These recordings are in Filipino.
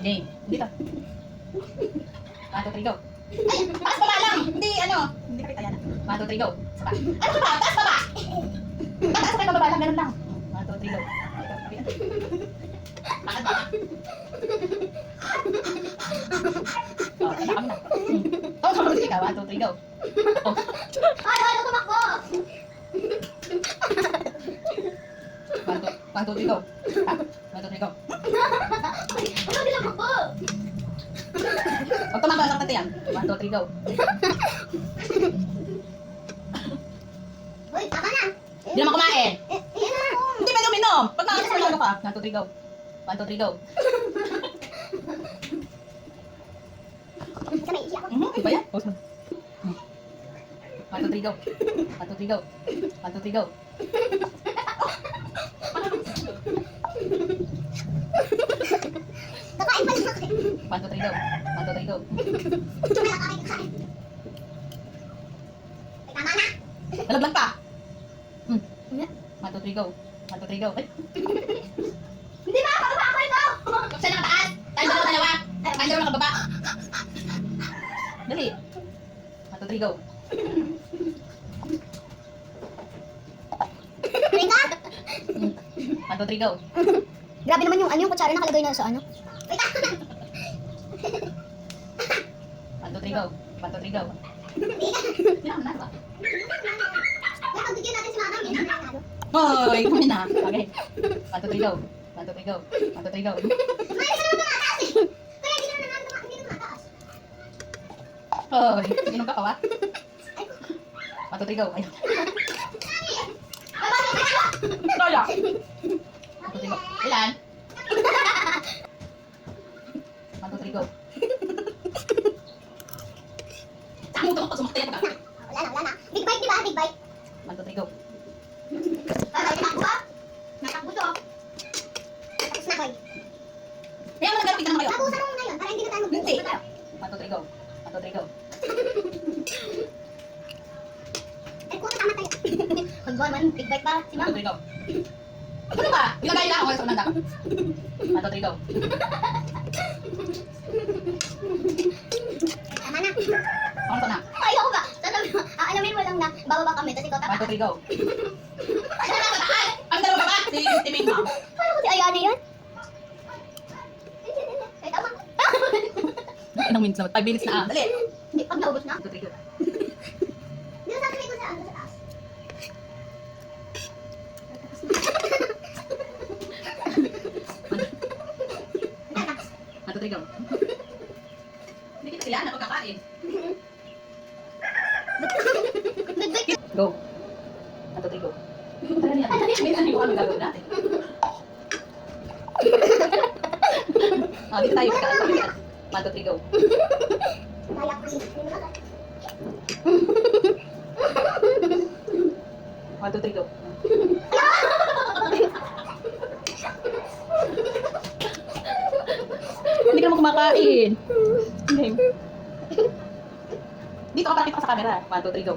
Game. Dito. 1, 2, 3, go. Ay, taas baba lang. Hindi, ano. Hindi nakita yan. 1, 2, 3, go. Saba. Ano ba? Taas baba. Taas kayo baba lang. Ganun lang. 1, 2, 3, go. Bakit ba? Oh, tanda kami na. Oh, sumunod ikaw. 1, 2, 3, go. Oh. Ay, ano tumakbo? 1, 2, 3, go. 1, 2, 3, go. Ano tumakbo? Huwag tumakbo, sakit yan. 1, 2, 3, go. Uy, tama na. Hindi naman kumain. Yan na. Hindi pwede uminom. Pag nakakita sa lalo ka. 1, 2, 3, go. 1, 2, 3, go. Sa may iyak. Iba yan? 1, 2, 3, go. 1, 2, 3, go. 1, 2, 3, go. Kakain pa lang ako. 1, 2, 3, go. 1, 2, 3, go. Wala kakain. Ay, tama na. Nalaglag pa. 1, 2, 3, go. 1, 2, 3, go. Ay, Hindi ba? Pababa ako ito. saan nakataas? Tayo dalawa. Tayo dalawa nakababa. Dali. 1, 2, 3, go. Ringa? 1, 2, 3, go. Grabe naman yung kutsara nakalagay na sa ano. Wait, 1, 2, 3, go. 1, 2, 3, go. Hindi na, ba? Napagbigyan natin si Mama. Yan na ano. Hoy, kami na. Okay. 1, 2, 3, go. 1, 2, 3, go. 1, 2, 3, go. Ay, hindi naman tumataas eh. Kaya hindi naman tumataas. Hoy, inom ka pa ba? 1, 2, 3, go. Ayun. Kaya. 1, 2, 3, go. Ilan? 1, 2, 3, go. Saan mo tumakot? Sumakta yan ka. Wala na. Big bite, di ba? Big bite. 1, 2, 3, go. Ay, natakbo ba? Natakbo to. Tapos na, Koy. Kaya mo naglalapit na naman kayo. Tapusan mo ngayon para hindi na tayo Hindi. mag-tayo. 1, 2, 3, go. 1, 2, 3, go. Ay, kung tama tayo. Kung buwan man, big bite ba? Si 1, Ma'am. 2, 3, go. Ano ba? Ilagay lang ako sa unang dapat. 1, 2, 3, go. Tama na. Ano na? Ay, ako ba? Aalamin mo lang na bababa kami, tapos ikaw 1, 2, 3, go. Ay, Ang dalawa ba? Si Timing mo. paano ko si Ayana yan? Ay, tama. Ilang minutes na? 5 minutes na. Dali. Hindi, pag naubos na. 1, 2, 3, go. Dito sa akin ko sa ano, sa taas. 1, 2, 3, go. Hindi kita kailangan na pagkakain. Big bite. Go. 1, 2, 3, go. Tara niya. Minsan yung ano gagawin natin. Dito tayo. 1, 2, 3, go. Kaya ko rin. 1, 2, 3, go. Hindi ka naman kumakain. Game. Dito ka para kita ka sa camera. 1, 2, 3, go.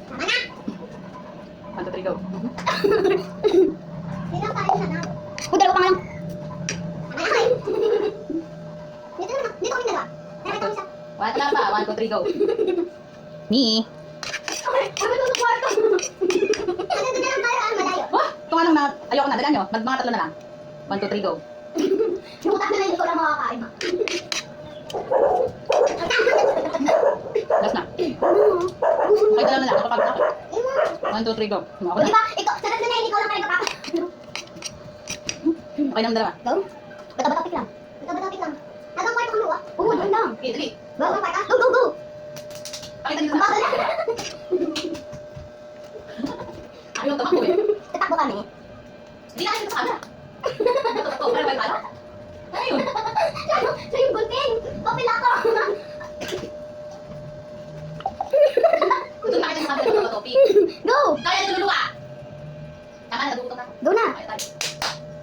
Tama na. 1, 2, 3, go. Hindi lang tayo na. Dalawa pa nga lang. Tama na, Koy. Dito kami dalawa. Tara, kami sa... Wala na pa. 1, 2, 3, go. Me. Kami doon sa kwarto. Ano na lang para malayo. Kung anong na, ayoko na, dagan nyo. Mga tatlo na lang. 1, 2, 3, go. Yung utak na lang, hindi ko lang makakain. Last na. Okay, dalawa na lang. Ito pag ako. 1, 2, 3, go. Ako O, di na. ba? Ikaw, sa tatlo na yun, ikaw lang kayo kapapa. Okay na dalawa. Go. Bata-batapik lang. Bata-batapik lang. Hanggang kwarto kami, ah. Oo, doon lang. Okay, dali. Go, go, kwarto. Go, go, go. Pakita nyo Ang na. bagal na. Ayaw tamakbo eh. Tatakbo kami. Hindi na kayo sa camera. Ito, para ba yung ayun. Siya yung gunting. Papila ko. Doon na kayo sa camera ng topic. Go. Kaya nyo luluwa. Tama na, nagugutom na. Go na. Okay, tayo.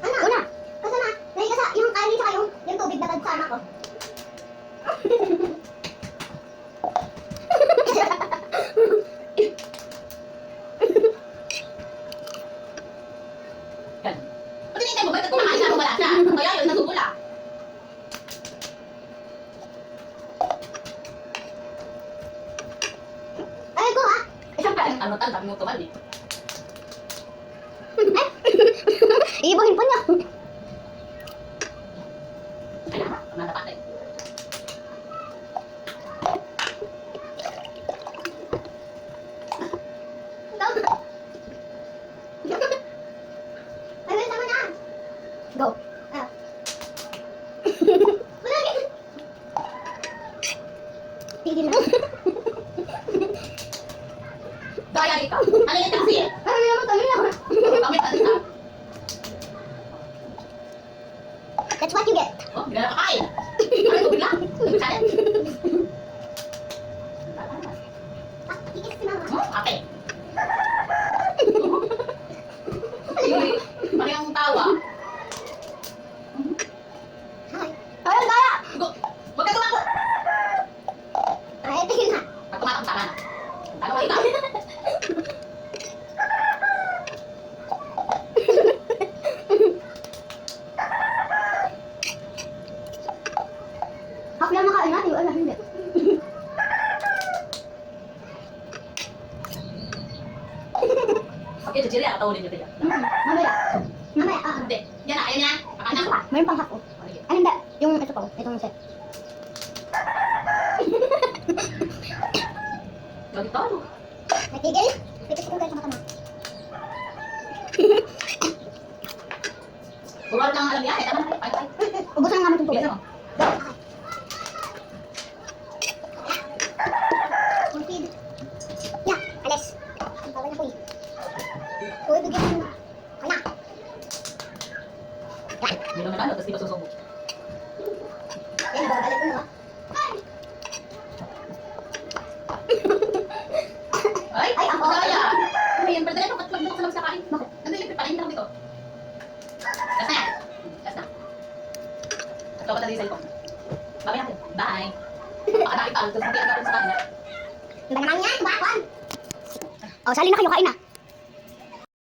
Ano? Go na. Kasi na, dahil kasi yung kanin tsaka yung tubig na sa anak ko. Iibuhin pa niya. Kaya na, natapat eh. Ay, tama na. Go. Ah. Tigil na. Kaya ikaw. Ano yung taxi eh? Ay, naman, tama na. Kami pa dito. That's what you get. Oh, hindi na nakakain. Ano ito bigla? Kain? Ah, kikis si mama. Okay. Uy, parehong tawa. Ay, ay, kaya. Huwag ka tumakbo. Ay, tigil na. Pag tumatakbo, tama na. Ano ka ikaw? Half lang nakain natin, wala hindi. Okay, Jiri, akatawin niyo tayo. Mamaya. Mamaya, ah. Hindi. Yan na, ayun na. Pakain na. Mayroon pang half, oh. Sige. Ay, hindi. Yung ito pa, oh. Itong set. Gawin tayo. Natigil? Pipis ko kayo sa mata mo. Puro lang alam yan. Tama na. Bye, bye. Ubusan namin itong tubig. Bilisan mo. Ang feed. Yeah, alis. Ang tawag na po eh. Uy, bigyan mo na. Wala. Hindi naman ano, tapos di pa susubo. Yan, nababalik ko na, oh. Ay, Ay, ang kaya. Ay, yan, pwede na ito. Ba't lang sa labas kakain? Bakit? Nandun yung pipalain lang dito. Gas na yan. Gas na. At dapat na din yung cellphone. Babay natin. Bye. Baka nakita. Tapos hindi agad sa kanya. Iba naman yan, bakwan. Oh, sali na kayo, kain na.